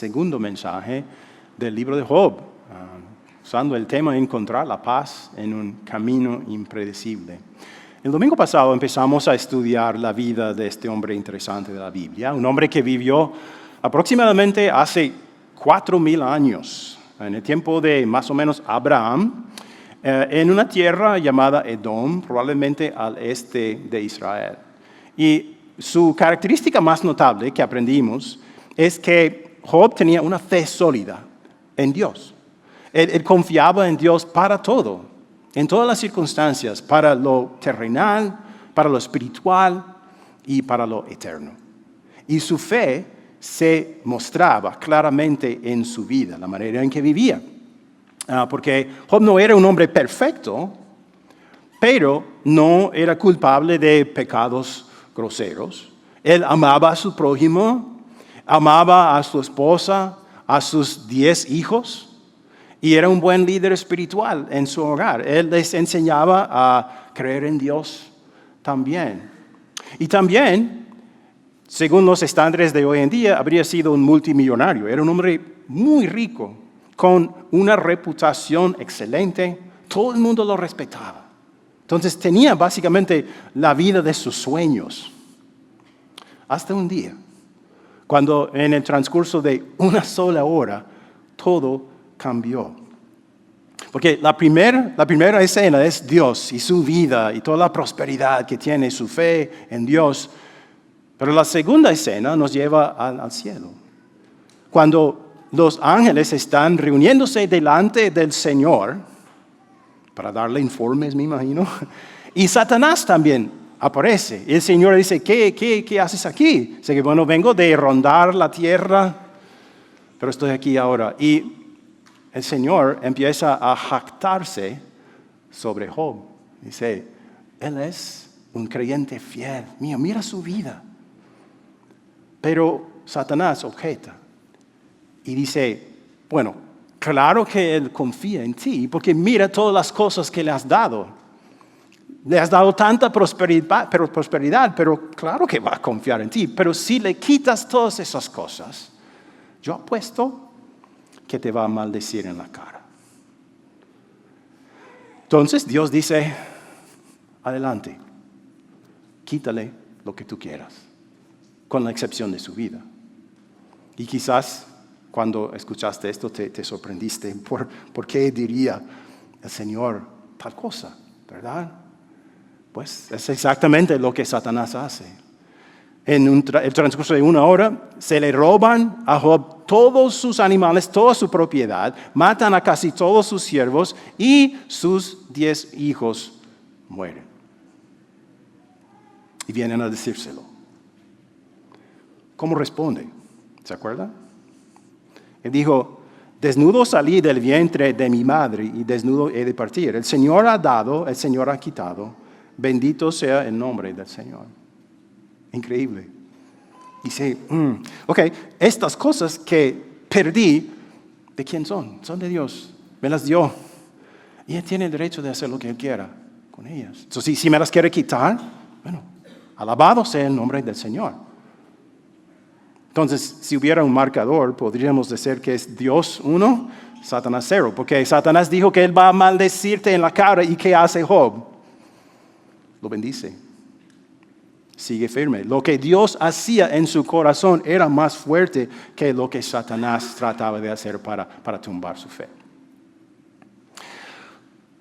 segundo mensaje del libro de Job, usando el tema de encontrar la paz en un camino impredecible. El domingo pasado empezamos a estudiar la vida de este hombre interesante de la Biblia, un hombre que vivió aproximadamente hace 4,000 años, en el tiempo de más o menos Abraham, en una tierra llamada Edom, probablemente al este de Israel. Y su característica más notable que aprendimos es que Job tenía una fe sólida en Dios. Él confiaba en Dios para todo, en todas las circunstancias, para lo terrenal, para lo espiritual y para lo eterno. Y su fe se mostraba claramente en su vida, la manera en que vivía. Porque Job no era un hombre perfecto, pero no era culpable de pecados groseros. Él amaba a su prójimo, amaba a su esposa, a sus 10 hijos, y era un buen líder espiritual en su hogar. Él les enseñaba a creer en Dios también. Y también, según los estándares de hoy en día, habría sido un multimillonario. Era un hombre muy rico, con una reputación excelente. Todo el mundo lo respetaba. Entonces tenía básicamente la vida de sus sueños. Hasta un día, cuando en el transcurso de una sola hora, todo cambió. Porque la primera escena es Dios y su vida y toda la prosperidad que tiene, su fe en Dios. Pero la segunda escena nos lleva al cielo. Cuando los ángeles están reuniéndose delante del Señor para darle informes, me imagino, y Satanás también aparece. Y el Señor dice, ¿qué haces aquí? Dice que bueno, vengo de rondar la tierra, pero estoy aquí ahora. Y el Señor empieza a jactarse sobre Job. Dice, él es un creyente fiel. Mira su vida. Pero Satanás objeta y dice, bueno, claro que él confía en ti, porque mira todas las cosas que le has dado. Le has dado tanta prosperidad, pero claro que va a confiar en ti. Pero si le quitas todas esas cosas, yo apuesto que te va a maldecir en la cara. Entonces Dios dice, adelante, quítale lo que tú quieras, con la excepción de su vida. Y quizás cuando escuchaste esto te sorprendiste. ¿Por qué diría el Señor tal cosa? ¿Verdad? Pues es exactamente lo que Satanás hace. En el transcurso de una hora se le roban a Job todos sus animales, toda su propiedad, matan a casi todos sus siervos y sus 10 hijos mueren. Y vienen a decírselo. ¿Cómo responde? ¿Se acuerda? Él dijo, desnudo salí del vientre de mi madre y desnudo he de partir. El Señor ha dado, el Señor ha quitado. Bendito sea el nombre del Señor. Increíble. Dice, ok, estas cosas que perdí, ¿de quién son? Son de Dios. Me las dio. Y Él tiene el derecho de hacer lo que Él quiera con ellas. Entonces, si me las quiere quitar, bueno, alabado sea el nombre del Señor. Entonces, si hubiera un marcador, podríamos decir que es Dios 1, Satanás 0. Porque Satanás dijo que Él va a maldecirte en la cara. ¿Y qué hace Job? Lo bendice. Sigue firme. Lo que Dios hacía en su corazón era más fuerte que lo que Satanás trataba de hacer para tumbar su fe.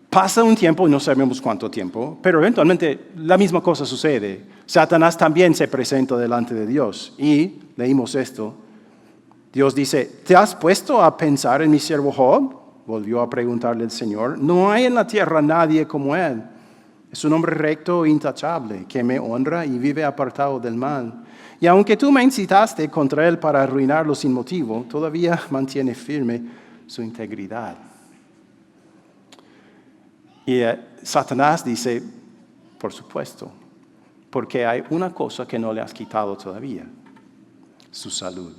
Pasa un tiempo, no sabemos cuánto tiempo, pero eventualmente la misma cosa sucede. Satanás también se presenta delante de Dios. Y leímos esto. Dios dice, ¿te has puesto a pensar en mi siervo Job? Volvió a preguntarle el Señor. No hay en la tierra nadie como él. Es un hombre recto e intachable, que me honra y vive apartado del mal. Y aunque tú me incitaste contra él para arruinarlo sin motivo, todavía mantiene firme su integridad. Y Satanás dice, por supuesto, porque hay una cosa que no le has quitado todavía, su salud.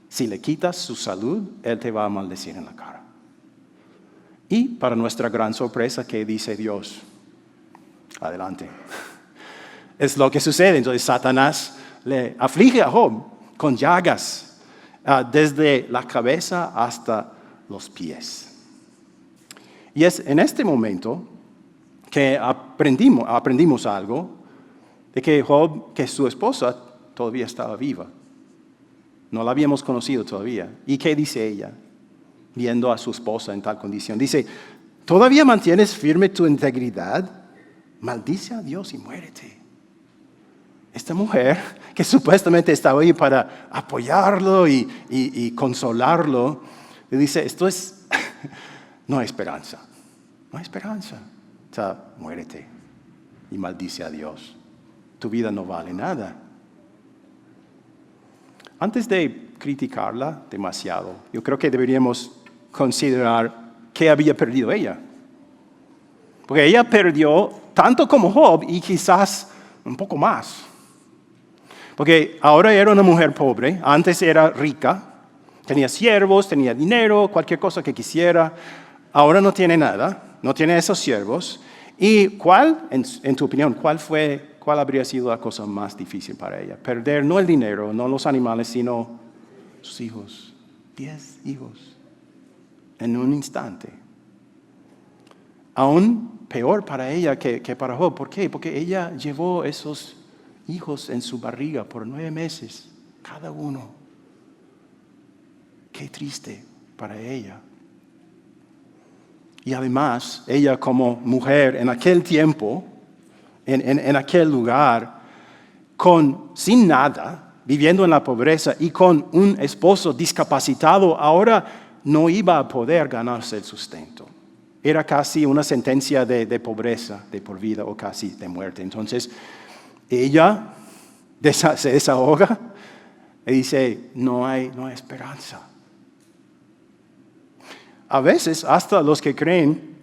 Si le quitas su salud, él te va a maldecir en la cara. Y para nuestra gran sorpresa, ¿qué dice Dios? Adelante. Es lo que sucede. Entonces Satanás le aflige a Job con llagas desde la cabeza hasta los pies. Y es en este momento que aprendimos algo de que su esposa todavía estaba viva. No la habíamos conocido todavía. ¿Y qué dice ella? Viendo a su esposa en tal condición. Dice, ¿todavía mantienes firme tu integridad? Maldice a Dios y muérete. Esta mujer, que supuestamente estaba ahí para apoyarlo y consolarlo, le dice, no hay esperanza. No hay esperanza. O sea, muérete y maldice a Dios. Tu vida no vale nada. Antes de criticarla demasiado, yo creo que deberíamos considerar qué había perdido ella. Porque ella perdió tanto como Job y quizás un poco más. Porque ahora era una mujer pobre, antes era rica, tenía siervos, tenía dinero, cualquier cosa que quisiera. Ahora no tiene nada, no tiene esos siervos. ¿Y en tu opinión, cuál habría sido la cosa más difícil para ella? Perder no el dinero, no los animales, sino sus hijos. 10 hijos en un instante. Aún peor para ella que para Job. ¿Por qué? Porque ella llevó esos hijos en su barriga por 9 meses, cada uno. Qué triste para ella. Y además, ella como mujer en aquel tiempo, en aquel lugar, sin nada, viviendo en la pobreza y con un esposo discapacitado, ahora no iba a poder ganarse el sustento. Era casi una sentencia de pobreza, de por vida o casi de muerte. Entonces, ella se desahoga y dice, no hay esperanza. A veces, hasta los que creen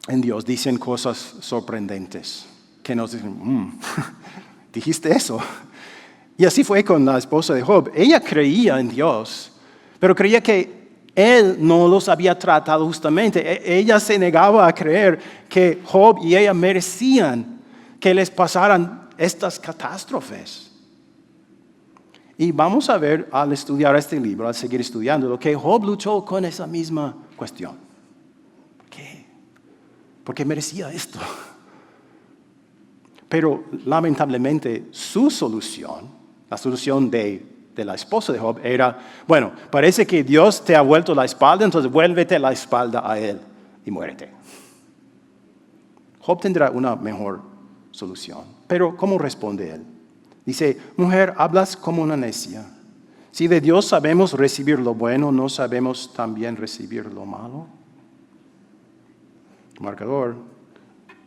en Dios dicen cosas sorprendentes, que nos dicen, dijiste eso. Y así fue con la esposa de Job. Ella creía en Dios, pero creía que Él no los había tratado justamente. Ella se negaba a creer que Job y ella merecían que les pasaran estas catástrofes. Y vamos a ver al estudiar este libro, al seguir estudiándolo, que Job luchó con esa misma cuestión. ¿Por qué? Porque merecía esto. Pero lamentablemente su solución, la solución de la esposa de Job era, bueno, parece que Dios te ha vuelto la espalda, entonces vuélvete la espalda a Él y muérete. Job tendrá una mejor solución. Pero ¿cómo responde él? Dice, mujer, hablas como una necia. Si de Dios sabemos recibir lo bueno, ¿no sabemos también recibir lo malo? Marcador,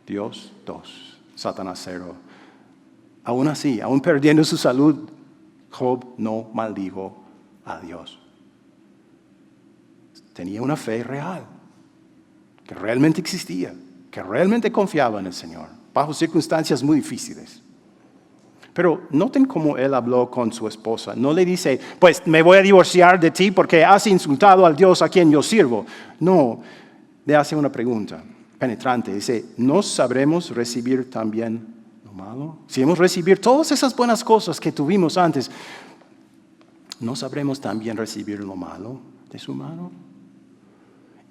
Dios 2, Satanás 0. Aún así, aún perdiendo su salud, Job no maldijo a Dios. Tenía una fe real, que realmente existía, que realmente confiaba en el Señor, bajo circunstancias muy difíciles. Pero noten cómo él habló con su esposa. No le dice, pues me voy a divorciar de ti porque has insultado al Dios a quien yo sirvo. No, le hace una pregunta penetrante. Dice, ¿no sabremos recibir también lo malo? Si hemos recibido todas esas buenas cosas que tuvimos antes, ¿no sabremos también recibir lo malo de su mano?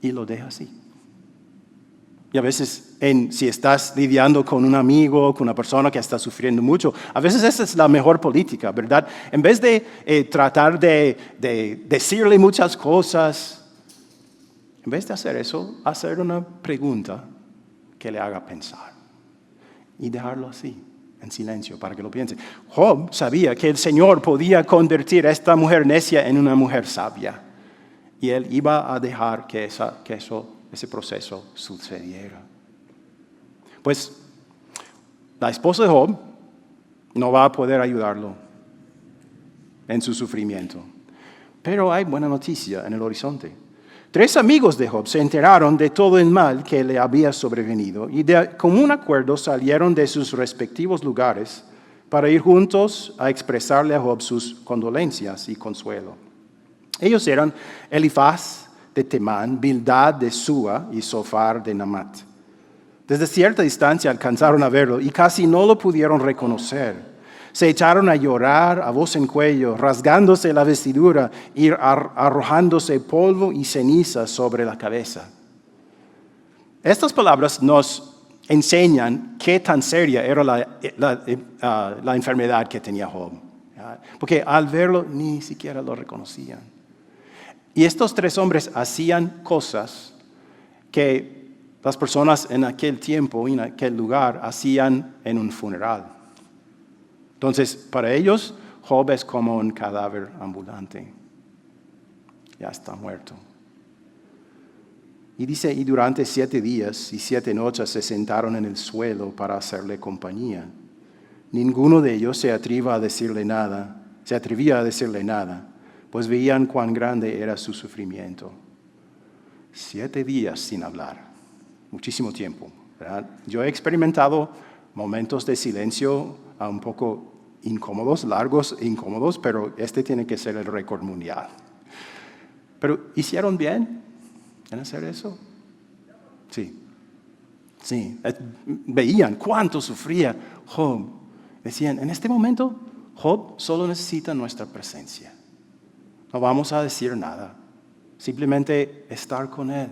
Y lo deja así. Y a veces, si estás lidiando con un amigo, con una persona que está sufriendo mucho, a veces esa es la mejor política, ¿verdad? En vez de tratar de decirle muchas cosas, en vez de hacer eso, hacer una pregunta que le haga pensar. Y dejarlo así, en silencio, para que lo piense. Job sabía que el Señor podía convertir a esta mujer necia en una mujer sabia. Y él iba a dejar que ese proceso sucediera. Pues la esposa de Job no va a poder ayudarlo en su sufrimiento. Pero hay buena noticia en el horizonte. 3 amigos de Job se enteraron de todo el mal que le había sobrevenido y de común acuerdo salieron de sus respectivos lugares para ir juntos a expresarle a Job sus condolencias y consuelo. Ellos eran Elifaz de Temán, Bildad de Sua y Zofar de Namat. Desde cierta distancia alcanzaron a verlo y casi no lo pudieron reconocer. Se echaron a llorar a voz en cuello, rasgándose la vestidura y arrojándose polvo y ceniza sobre la cabeza. Estas palabras nos enseñan qué tan seria era la enfermedad que tenía Job. Porque al verlo ni siquiera lo reconocían. Y estos tres hombres hacían cosas que las personas en aquel tiempo, en aquel lugar, hacían en un funeral. Entonces, para ellos, Job es como un cadáver ambulante. Ya está muerto. Y dice, y durante 7 días y 7 noches se sentaron en el suelo para hacerle compañía. Ninguno de ellos se atrevía a decirle nada, pues veían cuán grande era su sufrimiento. 7 días sin hablar, muchísimo tiempo, ¿verdad? Yo he experimentado momentos de silencio un poco incómodos, largos e incómodos, pero este tiene que ser el récord mundial. Pero ¿hicieron bien en hacer eso? Sí. Veían cuánto sufría Job. Decían, en este momento, Job solo necesita nuestra presencia. No vamos a decir nada. Simplemente estar con Él.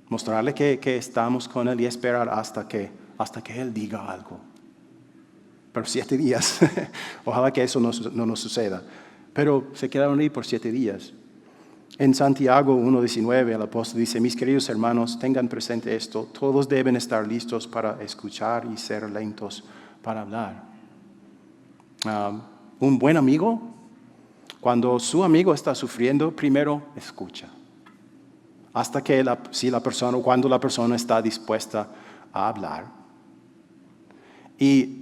Mostrarle que estamos con Él y esperar hasta que Él diga algo. Pero 7 días. Ojalá que eso no nos suceda. Pero se quedaron ahí por 7 días. En Santiago 1:19 el apóstol dice, mis queridos hermanos, tengan presente esto, todos deben estar listos para escuchar y ser lentos para hablar. Un buen amigo, cuando su amigo está sufriendo, primero escucha. Hasta que cuando la persona está dispuesta a hablar. Y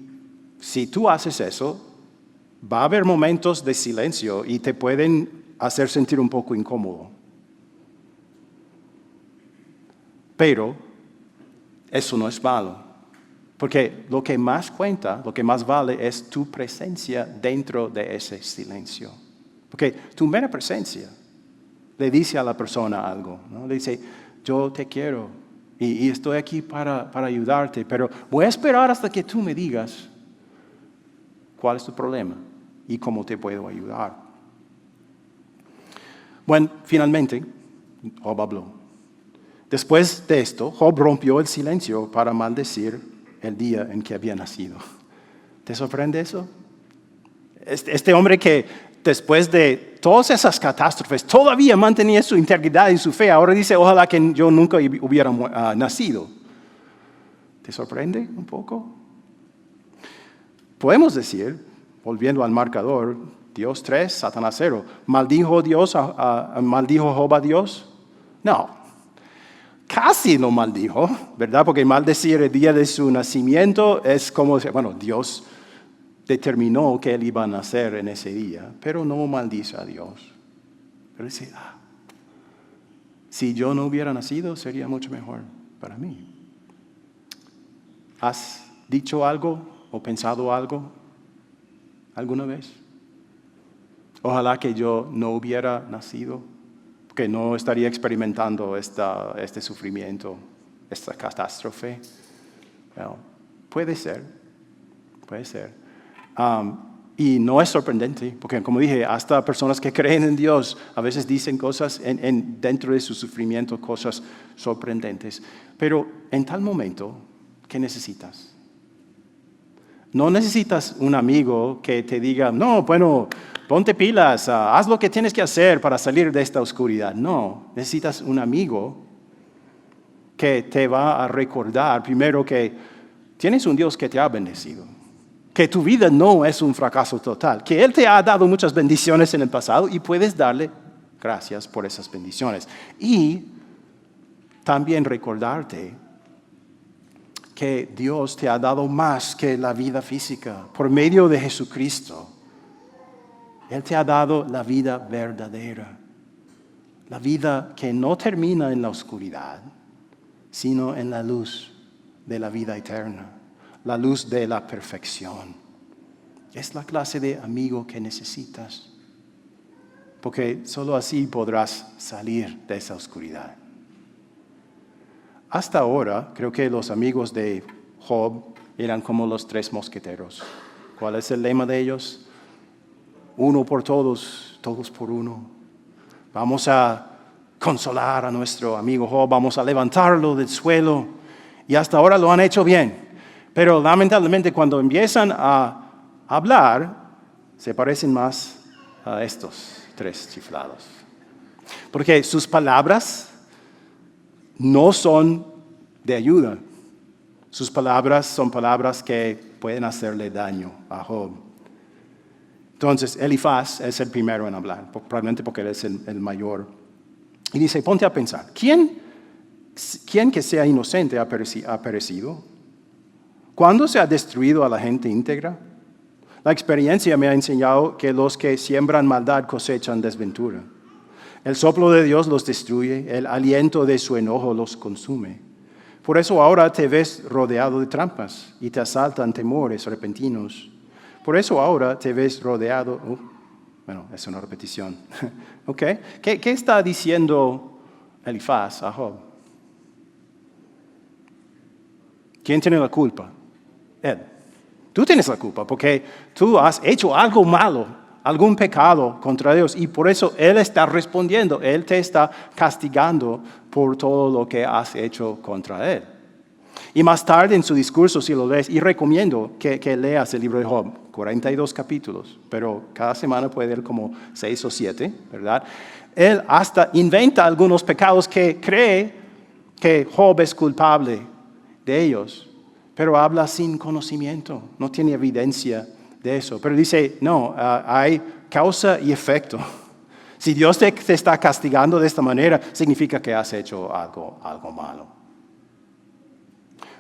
si tú haces eso, va a haber momentos de silencio y te pueden hacer sentir un poco incómodo. Pero eso no es malo. Porque lo que más cuenta, lo que más vale es tu presencia dentro de ese silencio. Porque tu mera presencia le dice a la persona algo, ¿no? Le dice, yo te quiero y estoy aquí para ayudarte, pero voy a esperar hasta que tú me digas cuál es tu problema y cómo te puedo ayudar. Bueno, finalmente, Job habló. Después de esto, Job rompió el silencio para maldecir el día en que había nacido. ¿Te sorprende eso? Este hombre que después de todas esas catástrofes todavía mantenía su integridad y su fe, ahora dice, ojalá que yo nunca hubiera nacido. ¿Te sorprende un poco? Podemos decir, volviendo al marcador, Dios 3, Satanás 0. ¿Maldijo Job a Dios? No. Casi lo maldijo, ¿verdad? Porque maldecir el día de su nacimiento es como, bueno, Dios determinó que él iba a nacer en ese día, pero no maldice a Dios. Pero dice, si yo no hubiera nacido, sería mucho mejor para mí. ¿Has dicho algo o pensado algo alguna vez? Ojalá que yo no hubiera nacido, que no estaría experimentando este sufrimiento, esta catástrofe. Well, puede ser. Y no es sorprendente, porque como dije, hasta personas que creen en Dios a veces dicen cosas dentro de su sufrimiento, cosas sorprendentes. Pero en tal momento, ¿qué necesitas? No necesitas un amigo que te diga, no, bueno, ponte pilas, haz lo que tienes que hacer para salir de esta oscuridad. No, necesitas un amigo que te va a recordar primero que tienes un Dios que te ha bendecido, que tu vida no es un fracaso total, que Él te ha dado muchas bendiciones en el pasado y puedes darle gracias por esas bendiciones. Y también recordarte que Dios te ha dado más que la vida física por medio de Jesucristo. Él te ha dado la vida verdadera, la vida que no termina en la oscuridad, sino en la luz de la vida eterna, la luz de la perfección. Es la clase de amigo que necesitas, porque solo así podrás salir de esa oscuridad. Hasta ahora, creo que los amigos de Job eran como los 3 mosqueteros. ¿Cuál es el lema de ellos? Uno por todos, todos por uno. Vamos a consolar a nuestro amigo Job, vamos a levantarlo del suelo. Y hasta ahora lo han hecho bien. Pero lamentablemente cuando empiezan a hablar, se parecen más a estos 3 chiflados. Porque sus palabras no son de ayuda. Sus palabras son palabras que pueden hacerle daño a Job. Entonces, Elifaz es el primero en hablar, probablemente porque él es el mayor. Y dice, ponte a pensar, ¿quién que sea inocente ha perecido? ¿Cuándo se ha destruido a la gente íntegra? La experiencia me ha enseñado que los que siembran maldad cosechan desventura. El soplo de Dios los destruye, el aliento de su enojo los consume. Por eso ahora te ves rodeado de trampas y te asaltan temores repentinos. Por eso ahora te ves rodeado. Bueno, es una repetición. ¿Okay? ¿Qué está diciendo Elifaz a Job? ¿Quién tiene la culpa? Él. Tú tienes la culpa porque tú has hecho algo malo, algún pecado contra Dios y por eso Él está respondiendo. Él te está castigando por todo lo que has hecho contra Él. Y más tarde en su discurso, si lo lees, y recomiendo que leas el libro de Job, 42 capítulos, pero cada semana puede leer como 6 o 7, ¿verdad? Él hasta inventa algunos pecados que cree que Job es culpable de ellos, pero habla sin conocimiento, no tiene evidencia de eso. Pero dice, no, hay causa y efecto. Si Dios te está castigando de esta manera, significa que has hecho algo malo.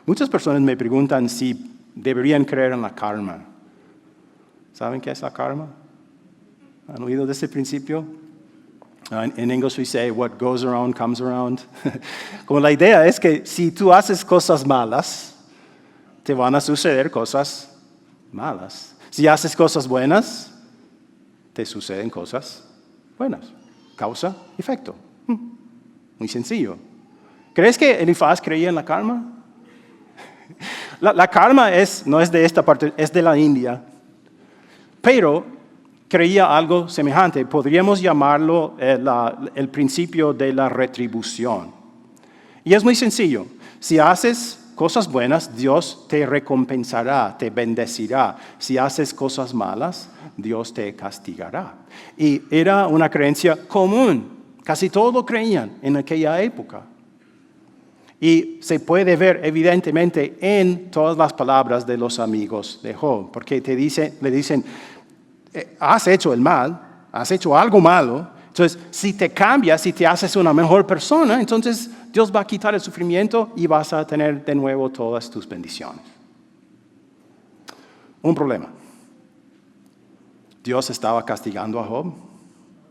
Muchas personas me preguntan si deberían creer en la karma. ¿Saben qué es la karma? ¿Han oído de ese principio? En inglés we say, what goes around comes around. Como la idea es que si tú haces cosas malas, te van a suceder cosas malas. Si haces cosas buenas, te suceden cosas buenas. Causa, efecto. Muy sencillo. ¿Crees que Elifaz creía en la karma? La karma no es de esta parte, es de la India. Pero creía algo semejante. Podríamos llamarlo el principio de la retribución. Y es muy sencillo. Si haces cosas buenas, Dios te recompensará, te bendecirá. Si haces cosas malas, Dios te castigará. Y era una creencia común. Casi todos lo creían en aquella época. Y se puede ver evidentemente en todas las palabras de los amigos de Job. Porque le dicen, has hecho el mal, has hecho algo malo. Entonces, si te cambias, si te haces una mejor persona, entonces Dios va a quitar el sufrimiento y vas a tener de nuevo todas tus bendiciones. Un problema. ¿Dios estaba castigando a Job?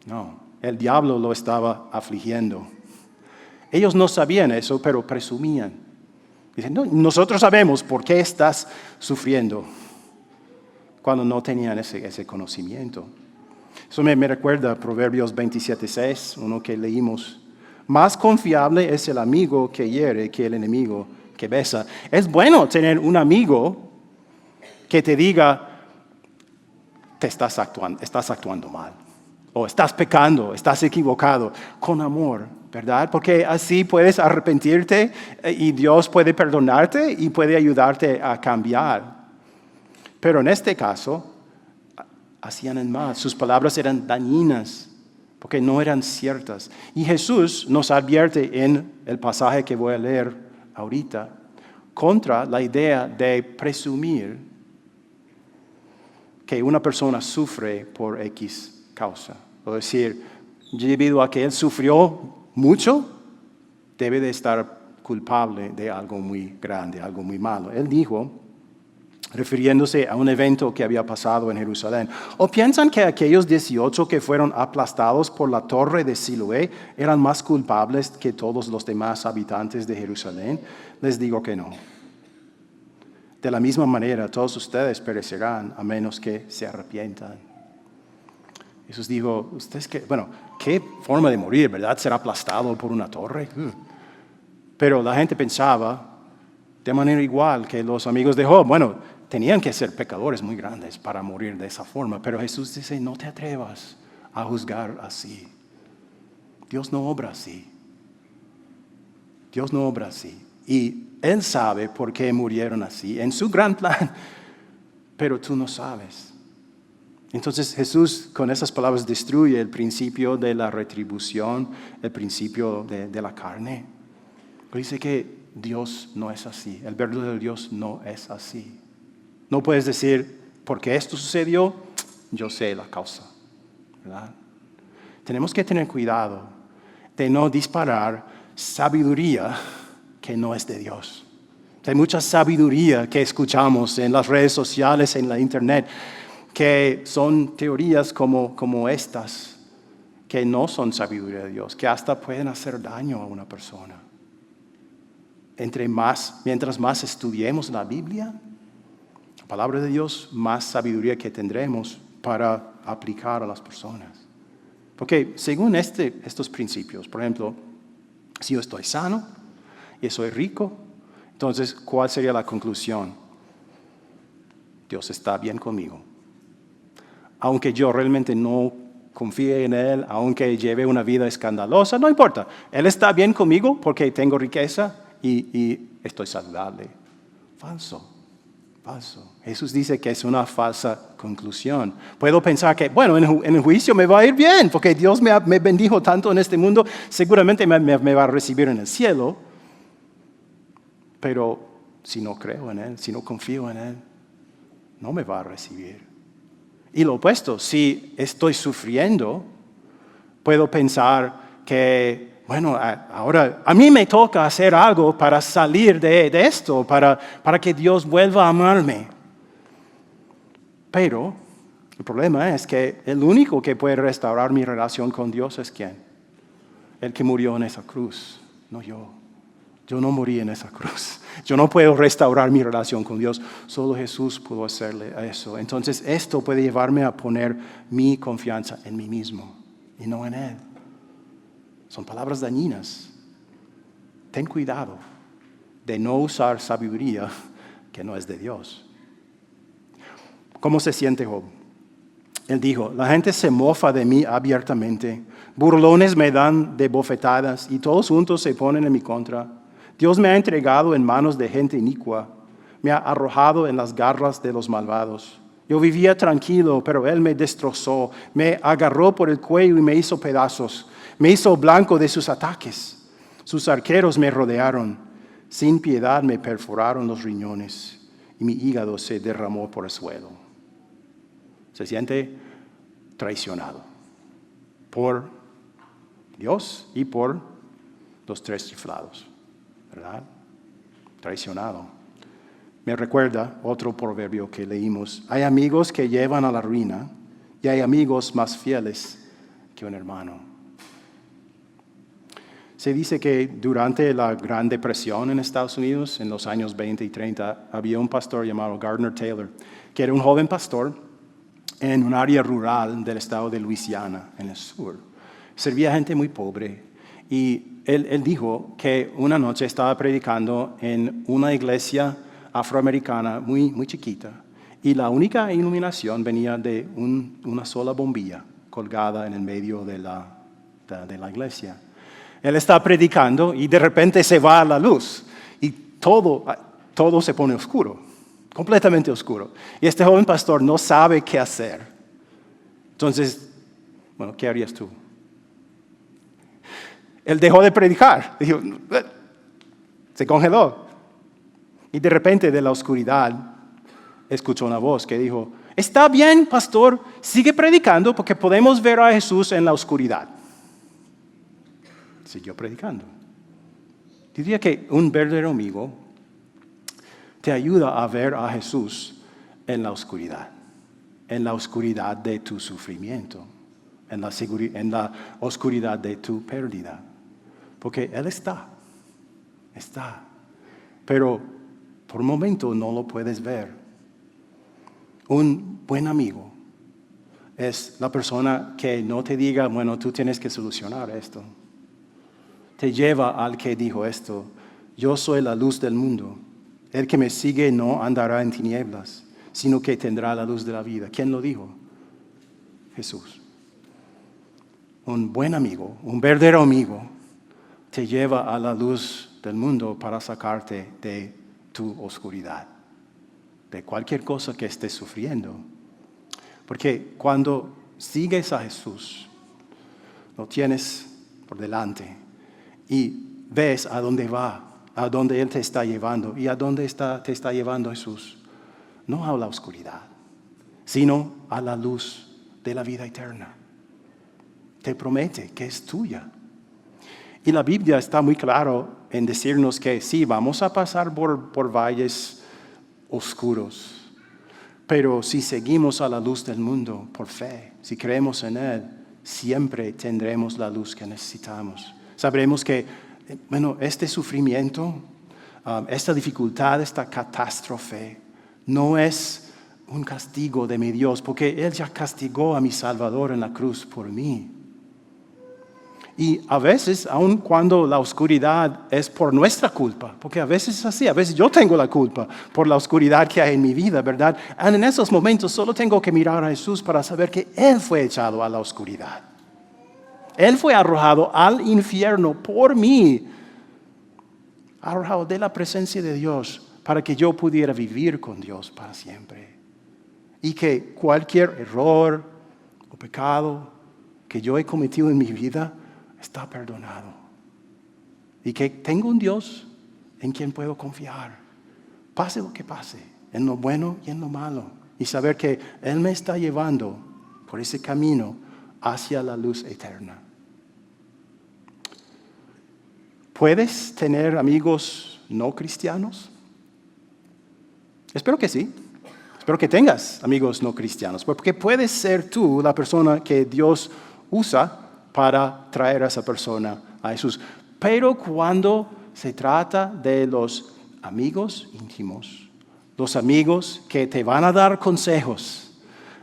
No, el diablo lo estaba afligiendo. Ellos no sabían eso, pero presumían. Dicen, no, nosotros sabemos por qué estás sufriendo, cuando no tenían ese conocimiento. Eso me recuerda a Proverbios 27:6, uno que leímos. Más confiable es el amigo que hiere que el enemigo que besa. Es bueno tener un amigo que te diga, estás actuando mal, o estás pecando, estás equivocado, con amor, ¿verdad? Porque así puedes arrepentirte y Dios puede perdonarte y puede ayudarte a cambiar. Pero en este caso, hacían el mal. Sus palabras eran dañinas porque no eran ciertas. Y Jesús nos advierte en el pasaje que voy a leer ahorita contra la idea de presumir que una persona sufre por X causa. O decir, debido a que él sufrió mucho, debe de estar culpable de algo muy grande, algo muy malo. Él dijo, refiriéndose a un evento que había pasado en Jerusalén, ¿o piensan que aquellos 18 que fueron aplastados por la torre de Siloé eran más culpables que todos los demás habitantes de Jerusalén? Les digo que no. De la misma manera, todos ustedes perecerán a menos que se arrepientan. Jesús dijo, qué forma de morir, ¿verdad? Ser aplastado por una torre. Pero la gente pensaba de manera igual que los amigos de Job. Bueno, tenían que ser pecadores muy grandes para morir de esa forma. Pero Jesús dice, no te atrevas a juzgar así. Dios no obra así. Dios no obra así. Y Él sabe por qué murieron así, en su gran plan, pero tú no sabes. Entonces Jesús con esas palabras destruye el principio de la retribución, el principio de la carne. Dice que Dios no es así, el verdadero Dios no es así. No puedes decir, porque esto sucedió, yo sé la causa, ¿verdad? Tenemos que tener cuidado de no disparar sabiduría que no es de Dios. Hay mucha sabiduría que escuchamos en las redes sociales, en la internet, que son teorías como estas, que no son sabiduría de Dios, que hasta pueden hacer daño a una persona. Mientras más estudiemos la Biblia, la palabra de Dios, más sabiduría que tendremos para aplicar a las personas. Porque según estos principios, por ejemplo, si yo estoy sano y soy rico, entonces, ¿cuál sería la conclusión? Dios está bien conmigo. Aunque yo realmente no confíe en Él, aunque lleve una vida escandalosa, no importa. Él está bien conmigo porque tengo riqueza y estoy saludable. Falso. Jesús dice que es una falsa conclusión. Puedo pensar que, bueno, en el juicio me va a ir bien, porque Dios me bendijo tanto en este mundo, seguramente me va a recibir en el cielo. Pero si no creo en Él, si no confío en Él, no me va a recibir. Y lo opuesto, si estoy sufriendo, puedo pensar que, bueno, ahora a mí me toca hacer algo para salir de esto, para que Dios vuelva a amarme. Pero el problema es que el único que puede restaurar mi relación con Dios es ¿quién? El que murió en esa cruz, no yo. Yo no morí en esa cruz. Yo no puedo restaurar mi relación con Dios. Solo Jesús pudo hacerle eso. Entonces esto puede llevarme a poner mi confianza en mí mismo y no en Él. Son palabras dañinas. Ten cuidado de no usar sabiduría que no es de Dios. ¿Cómo se siente Job? Él dijo, la gente se mofa de mí abiertamente. Burlones me dan de bofetadas y todos juntos se ponen en mi contra. Dios me ha entregado en manos de gente inicua, me ha arrojado en las garras de los malvados. Yo vivía tranquilo, pero Él me destrozó, me agarró por el cuello y me hizo pedazos, me hizo blanco de sus ataques. Sus arqueros me rodearon, sin piedad me perforaron los riñones y mi hígado se derramó por el suelo. Se siente traicionado por Dios y por los tres chiflados. ¿Verdad? Traicionado. Me recuerda otro proverbio que leímos. Hay amigos que llevan a la ruina y hay amigos más fieles que un hermano. Se dice que durante la Gran Depresión en Estados Unidos, en los años 20 y 30, había un pastor llamado Gardner Taylor, que era un joven pastor en un área rural del estado de Luisiana, en el sur. Servía a gente muy pobre. Y él dijo que una noche estaba predicando en una iglesia afroamericana muy, muy chiquita y la única iluminación venía de una sola bombilla colgada en el medio de la iglesia. Él está predicando y de repente se va la luz y todo se pone oscuro, completamente oscuro. Y este joven pastor no sabe qué hacer. Entonces, bueno, ¿qué harías tú? Él dejó de predicar, dijo, se congeló. Y de repente de la oscuridad escuchó una voz que dijo, está bien, pastor, sigue predicando porque podemos ver a Jesús en la oscuridad. Siguió predicando. Diría que un verdadero amigo te ayuda a ver a Jesús en la oscuridad de tu sufrimiento, en la oscuridad de tu pérdida. Porque Él está, pero por un momento no lo puedes ver. Un buen amigo es la persona que no te diga, bueno, tú tienes que solucionar esto. Te lleva al que dijo esto, yo soy la luz del mundo. El que me sigue no andará en tinieblas, sino que tendrá la luz de la vida. ¿Quién lo dijo? Jesús. Un buen amigo, un verdadero amigo, te lleva a la luz del mundo para sacarte de tu oscuridad, de cualquier cosa que estés sufriendo. Porque cuando sigues a Jesús, lo tienes por delante y ves a dónde va, a dónde Él te está llevando y a dónde te está llevando Jesús. No a la oscuridad, sino a la luz de la vida eterna. Te promete que es tuya. Y la Biblia está muy claro en decirnos que sí, vamos a pasar por valles oscuros, pero si seguimos a la luz del mundo por fe, si creemos en Él, siempre tendremos la luz que necesitamos. Sabremos que, este sufrimiento, esta dificultad, esta catástrofe, no es un castigo de mi Dios, porque Él ya castigó a mi Salvador en la cruz por mí. Y a veces, aun cuando la oscuridad es por nuestra culpa, porque a veces es así, a veces yo tengo la culpa por la oscuridad que hay en mi vida, ¿verdad? Y en esos momentos solo tengo que mirar a Jesús para saber que Él fue echado a la oscuridad. Él fue arrojado al infierno por mí, arrojado de la presencia de Dios para que yo pudiera vivir con Dios para siempre. Y que cualquier error o pecado que yo he cometido en mi vida está perdonado. Y que tengo un Dios en quien puedo confiar. Pase lo que pase, en lo bueno y en lo malo. Y saber que Él me está llevando por ese camino hacia la luz eterna. ¿Puedes tener amigos no cristianos? Espero que sí. Espero que tengas amigos no cristianos. Porque puedes ser tú la persona que Dios usa para traer a esa persona a Jesús. Pero cuando se trata de los amigos íntimos, los amigos que te van a dar consejos,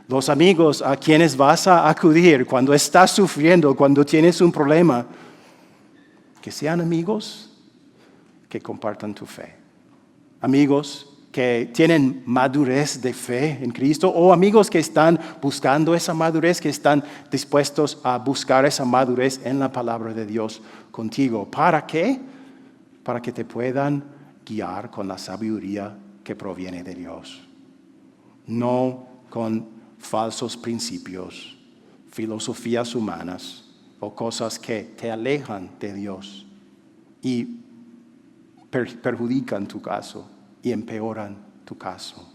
los amigos a quienes vas a acudir cuando estás sufriendo, cuando tienes un problema, que sean amigos que compartan tu fe. Amigos que tienen madurez de fe en Cristo o amigos que están buscando esa madurez, que están dispuestos a buscar esa madurez en la palabra de Dios contigo. ¿Para qué? Para que te puedan guiar con la sabiduría que proviene de Dios. No con falsos principios, filosofías humanas o cosas que te alejan de Dios y perjudican tu caso y empeoran tu caso.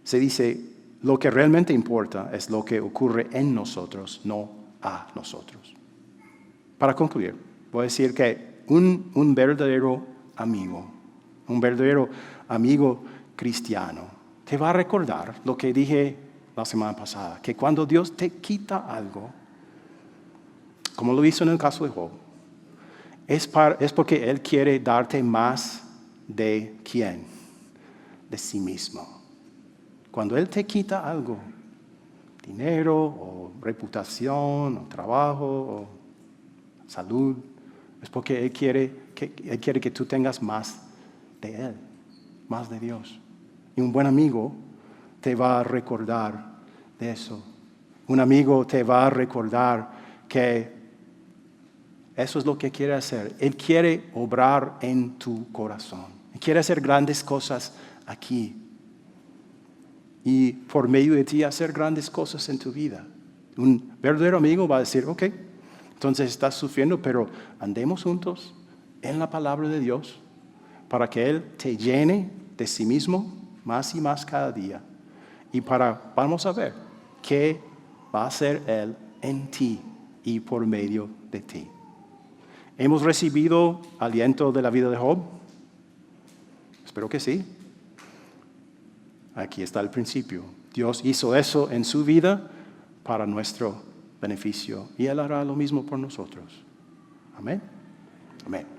Se dice, lo que realmente importa es lo que ocurre en nosotros, no a nosotros. Para concluir, voy a decir que un verdadero amigo cristiano, te va a recordar lo que dije la semana pasada, que cuando Dios te quita algo, como lo hizo en el caso de Job, es porque Él quiere darte más de ¿quién? De sí mismo. Cuando Él te quita algo, dinero o reputación o trabajo o salud, es porque Él quiere que tú tengas más de Él, más de Dios. Y un buen amigo te va a recordar de eso. Un amigo te va a recordar que eso es lo que quiere hacer. Él quiere obrar en tu corazón. Él quiere hacer grandes cosas aquí. Y por medio de ti hacer grandes cosas en tu vida. Un verdadero amigo va a decir, ok, entonces estás sufriendo, pero andemos juntos en la palabra de Dios para que Él te llene de sí mismo más y más cada día. Y vamos a ver qué va a hacer Él en ti y por medio de ti. ¿Hemos recibido aliento de la vida de Job? Espero que sí. Aquí está el principio. Dios hizo eso en su vida para nuestro beneficio y Él hará lo mismo por nosotros. Amén. Amén.